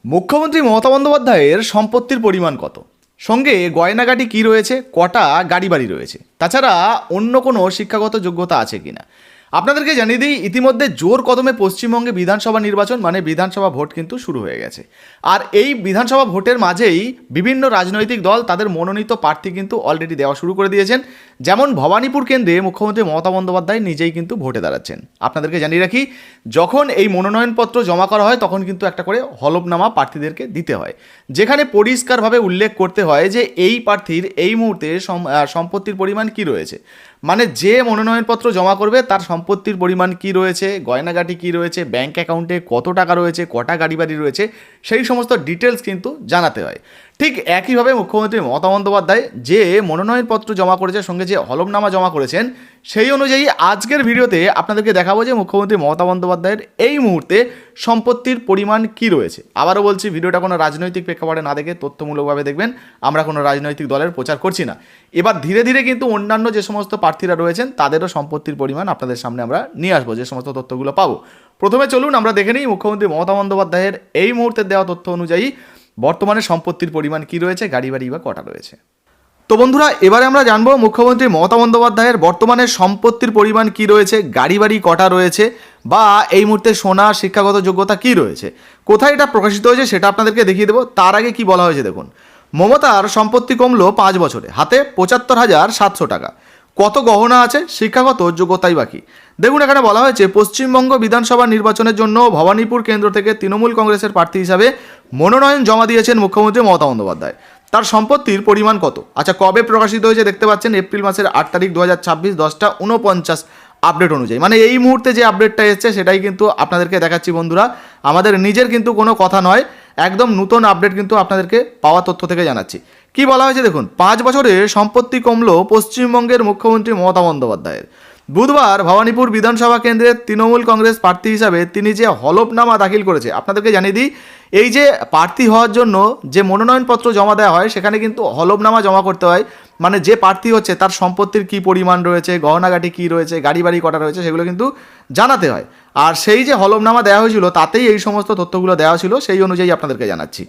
মুখ্যমন্ত্রী মমতা বন্দ্যোপাধ্যায়ের সম্পত্তির পরিমাণ কত, সঙ্গে গয়নাগাটি কী রয়েছে, কটা গাড়ি বাড়ি রয়েছে, তাছাড়া অন্য কোনো শিক্ষাগত যোগ্যতা আছে কিনা আপনাদেরকে জানিয়ে দিই। ইতিমধ্যে জোর কদমে পশ্চিমবঙ্গে বিধানসভা নির্বাচন মানে বিধানসভা ভোট কিন্তু শুরু হয়ে গেছে। আর এই বিধানসভা ভোটের মাঝেই বিভিন্ন রাজনৈতিক দল তাদের মনোনীত প্রার্থী কিন্তু অলরেডি দেওয়া শুরু করে দিয়েছেন। যেমন ভবানীপুর কেন্দ্রে মুখ্যমন্ত্রী মমতা বন্দ্যোপাধ্যায় নিজেই কিন্তু ভোটে দাঁড়াচ্ছেন। আপনাদেরকে জানিয়ে রাখি, যখন এই মনোনয়নপত্র জমা করা হয় তখন কিন্তু একটা করে হলফনামা প্রার্থীদেরকে দিতে হয়, যেখানে পরিষ্কারভাবে উল্লেখ করতে হয় যে এই প্রার্থীর এই মুহূর্তে সম্পত্তির পরিমাণ কি রয়েছে, মানে যে মনোনয়নপত্র জমা করবে তার সম্পত্তির পরিমাণ কি রয়েছে, গয়নাগাটি কি রয়েছে, ব্যাংক অ্যাকাউন্টে কত টাকা রয়েছে, কটা গাড়ি বাড়ি রয়েছে, সেই সমস্ত ডিটেলস কিন্তু জানাতে হয়। ঠিক একইভাবে মুখ্যমন্ত্রী মমতা বন্দ্যোপাধ্যায় যে মনোনয়নপত্র জমা করেছে, সঙ্গে যে হলফনামা জমা করেছেন, সেই অনুযায়ী আজকের ভিডিওতে আপনাদেরকে দেখাবো যে মুখ্যমন্ত্রী মমতা বন্দ্যোপাধ্যায়ের এই মুহূর্তে সম্পত্তির পরিমাণ কি রয়েছে। আবারও বলছি, ভিডিওটা কোনো রাজনৈতিক প্রেক্ষাপটে না দেখে তথ্যমূলকভাবে দেখবেন। আমরা কোনো রাজনৈতিক দলের প্রচার করছি না। এবার ধীরে ধীরে কিন্তু অন্যান্য যে সমস্ত প্রার্থীরা রয়েছেন তাদেরও সম্পত্তির পরিমাণ আপনাদের সামনে আমরা নিয়ে আসবো, যে সমস্ত তথ্যগুলো পাবো। প্রথমে চলুন আমরা দেখে নিই মুখ্যমন্ত্রী মমতা বন্দ্যোপাধ্যায়ের এই মুহূর্তে দেওয়া তথ্য অনুযায়ী বর্তমানে সম্পত্তির পরিমাণ কি রয়েছে, গাড়ি বাড়ি বা কটা রয়েছে। তো বন্ধুরা, এবারে আমরা জানবো মুখ্যমন্ত্রী মমতা বন্দ্যোপাধ্যায়ের বর্তমানে সম্পত্তির পরিমাণ কি রয়েছে, গাড়ি বাড়ি কটা রয়েছে, বা এই মুহূর্তে সোনা শিক্ষাগত যোগ্যতা কি রয়েছে, কোথায় এটা প্রকাশিত হয়েছে সেটা আপনাদেরকে দেখিয়ে দেবো। তার আগে কি বলা হয়েছে দেখুন। মমতার সম্পত্তি কমলো 5 বছরে, হাতে 75,700 টাকা। কত গহনা আছে, শিক্ষাগত যোগ্যতাই বাকি। দেখুন এখানে বলা হয়েছে পশ্চিমবঙ্গ বিধানসভা নির্বাচনের জন্য ভবানীপুর কেন্দ্র থেকে তৃণমূল কংগ্রেসের প্রার্থী হিসাবে মনোনয়ন জমা দিয়েছেন মুখ্যমন্ত্রী মমতা বন্দ্যোপাধ্যায়। তার সম্পত্তির পরিমাণ কত, আচ্ছা কবে প্রকাশিত হয়েছে দেখতে পাচ্ছেন, এপ্রিল মাসের 8 তারিখ 2026, 10:49 আপডেট অনুযায়ী। মানে এই মুহূর্তে যে আপডেটটা এসছে সেটাই কিন্তু আপনাদেরকে দেখাচ্ছি বন্ধুরা, আমাদের নিজের কিন্তু কোনো কথা নয়, একদম নতুন আপডেট কিন্তু আপনাদেরকে পাওয়া তথ্য থেকে জানাচ্ছি। কি বলা হয়েছে দেখুন, 5 বছরে সম্পত্তি কমলো পশ্চিমবঙ্গের মুখ্যমন্ত্রী মমতা বন্দ্যোপাধ্যায়ের। বুধবার ভবানীপুর বিধানসভা কেন্দ্রের তৃণমূল কংগ্রেস প্রার্থী হিসাবে তিনি যে হলফনামা দাখিল করেছে, আপনাদেরকে জানিয়ে দিই, এই যে প্রার্থী হওয়ার জন্য যে মনোনয়নপত্র জমা দেওয়া হয় সেখানে কিন্তু হলফনামা জমা করতে হয়। মানে যে প্রার্থী হচ্ছে তার সম্পত্তির কী পরিমাণ রয়েছে, গহনাগাটি কী রয়েছে, গাড়ি বাড়ি কটা রয়েছে, সেগুলো কিন্তু জানাতে হয়। আর সেই যে হলফনামা দেওয়া হয়েছিল তাতেই এই সমস্ত তথ্যগুলো দেওয়া ছিল, সেই অনুযায়ী আপনাদেরকে জানাচ্ছি।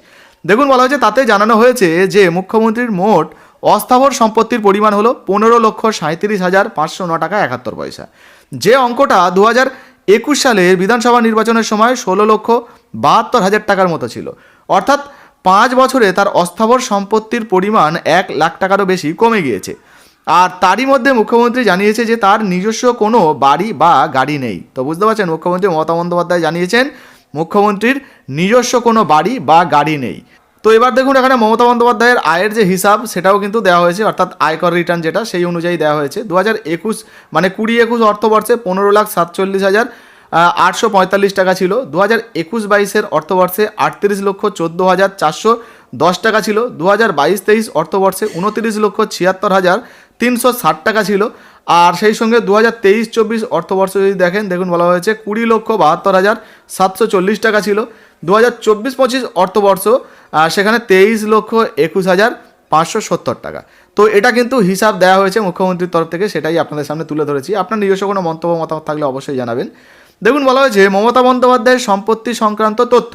দেখুন বলা হয়েছে, তাতে জানানো হয়েছে যে মুখ্যমন্ত্রীর মোট অস্থাবর সম্পত্তির পরিমাণ হলো 15,37,509 টাকা 71 পয়সা। যে অঙ্কটা 2021 সালের বিধানসভা নির্বাচনের সময় 16,72,000 টাকার মতো ছিল। অর্থাৎ 5 বছরে তার অস্থাবর সম্পত্তির পরিমাণ 1 লাখ টাকারও বেশি কমে গিয়েছে। আর তারই মধ্যে মুখ্যমন্ত্রী জানিয়েছে যে তার নিজস্ব কোনো বাড়ি বা গাড়ি নেই। তো বুঝতে পারছেন, মুখ্যমন্ত্রী মমতা বন্দ্যোপাধ্যায় জানিয়েছেন মুখ্যমন্ত্রীর নিজস্ব কোনো বাড়ি বা গাড়ি নেই। তো এবার দেখুন এখানে মমতা বন্দ্যোপাধ্যায়ের আয়ের যে হিসাব সেটাও কিন্তু দেওয়া হয়েছে, অর্থাৎ আয়কর রিটার্ন যেটা সেই অনুযায়ী দেওয়া হয়েছে। 2021 মানে 20-21 অর্থবর্ষে 15,47,845 টাকা ছিল। 2021-22 অর্থবর্ষে 38,14,410 টাকা ছিল। 2022-23 অর্থবর্ষে 29,76,360 টাকা ছিল। আর সেই সঙ্গে 2023-24 অর্থবর্ষ যদি দেখুন বলা হয়েছে 20,72,740 টাকা ছিল। 2024-25 অর্থবর্ষ সেখানে 23,21,570 টাকা। তো এটা কিন্তু হিসাব দেওয়া হয়েছে মুখ্যমন্ত্রীর তরফ থেকে, সেটাই আপনাদের সামনে তুলে ধরেছি। আপনার নিজস্ব কোনো মন্তব্য মতামত থাকলে অবশ্যই জানাবেন। দেখুন বলা হয়েছে মমতা বন্দ্যোপাধ্যায়ের সম্পত্তি সংক্রান্ত তথ্য,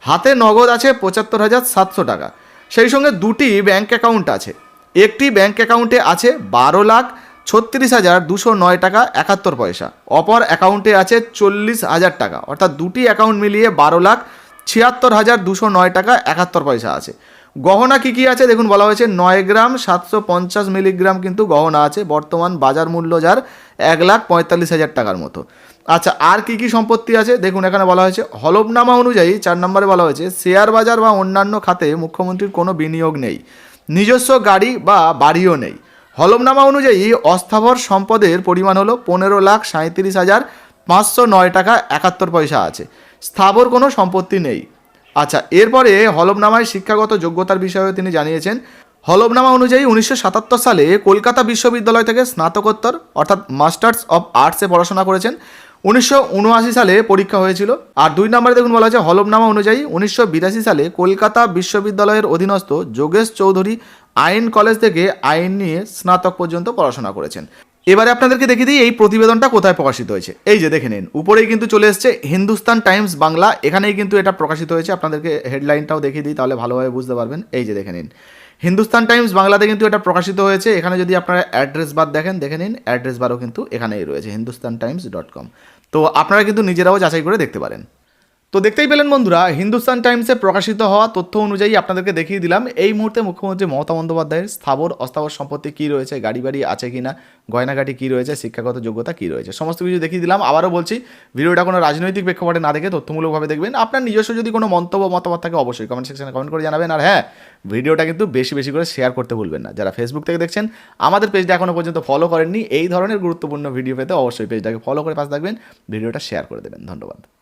হাতে নগদ আছে 75,700 টাকা। সেই সঙ্গে দুটি ব্যাঙ্ক অ্যাকাউন্ট আছে। একটি ব্যাঙ্ক অ্যাকাউন্টে আছে 12,36,209 টাকা 71 পয়সা, অপর অ্যাকাউন্টে আছে 40,000 টাকা। অর্থাৎ দুটি অ্যাকাউন্ট মিলিয়ে 12,76,209 টাকা 71 পয়সা আছে। গহনা কী কী আছে দেখুন বলা হয়েছে 9 গ্রাম 750 মিলিগ্রাম কিন্তু গহনা আছে, বর্তমান বাজার মূল্য যার 1,45,000 টাকার মতো। আচ্ছা আর কি কি সম্পত্তি আছে দেখুন এখানে বলা হয়েছে, হলফনামা অনুযায়ী 4 নম্বরে বলা হয়েছে শেয়ার বাজার বা অন্যান্য খাতে মুখ্যমন্ত্রীর কোনো বিনিয়োগ নেই, নিজস্ব গাড়ি বা বাড়িও নেই। হলফনামা অনুযায়ী অস্থাবর সম্পদের পরিমাণ হলো 15,37,509 টাকা 71 পয়সা আছে, স্থাবর কোনো সম্পত্তি নেই। আচ্ছা এরপরে হলফনামায় শিক্ষাগত যোগ্যতার বিষয়েও তিনি জানিয়েছেন। হলফনামা অনুযায়ী 1977 সালে কলকাতা বিশ্ববিদ্যালয় থেকে স্নাতকোত্তর অর্থাৎ মাস্টার্স অফ আর্টসে পড়াশোনা করেছেন। 1979 সালে পরীক্ষা হয়েছিল। আর 2 নম্বরে দেখুন বলা হয়েছে হলফনামা অনুযায়ী 1982 সালে কলকাতা বিশ্ববিদ্যালয়ের অধীনস্থ যোগেশ চৌধুরী আইন কলেজ থেকে আইন নিয়ে স্নাতক পর্যন্ত পড়াশোনা করেছেন। এবারে আপনাদেরকে দেখিয়ে দিই এই প্রতিবেদনটা কোথায় প্রকাশিত হয়েছে। এই যে দেখে নিন, উপরেই কিন্তু চলে এসছে হিন্দুস্তান টাইমস বাংলা, এখানেই কিন্তু এটা প্রকাশিত হয়েছে। আপনাদেরকে হেডলাইনটাও দেখিয়ে দিই, তাহলে ভালোভাবে বুঝতে পারবেন। এই যে দেখে নিন, হিন্দুস্তান টাইমস বাংলাতে কিন্তু এটা প্রকাশিত হয়েছে। এখানে যদি আপনারা অ্যাড্রেস বার দেখেন, দেখে নিন অ্যাড্রেস বারও কিন্তু এখানেই রয়েছে, hindustantimes.com। তো আপনারা কিন্তু নিজেরাও যাচাই করে দেখতে পারেন। তো দেখতেই পেলেন বন্ধুরা, হিন্দুস্তান টাইমসে প্রকাশিত হওয়া তথ্য অনুযায়ী আপনাদেরকে দেখিয়ে দিলাম এই মুহূর্তে মুখ্যমন্ত্রী মমতা বন্দ্যোপাধ্যায়ের স্থাবর অস্থাবর সম্পত্তি কী রয়েছে, গাড়ি বাড়ি আছে কি না, গয়নাগাটি কী রয়েছে, শিক্ষাগত যোগ্যতা কী রয়েছে, সমস্ত কিছু দেখিয়ে দিলাম। আবারও বলছি, ভিডিওটা কোনো রাজনৈতিক প্রেক্ষাপটে না দেখে তথ্যমূলকভাবে দেখবেন। আপনার নিজস্ব যদি কোনো মন্তব্য মতামত থাকে অবশ্যই কমেন্ট সেকশনে কমেন্ট করে জানাবেন। আর হ্যাঁ, ভিডিওটা কিন্তু বেশি বেশি করে শেয়ার করতে ভুলবেন না। যারা ফেসবুক থেকে দেখছেন, আমাদের পেজটা এখনও পর্যন্ত ফলো করেননি, এই ধরনের গুরুত্বপূর্ণ ভিডিও পেতে অবশ্যই পেজটাকে ফলো করে পাশে থাকবেন, ভিডিওটা শেয়ার করে দেবেন। ধন্যবাদ।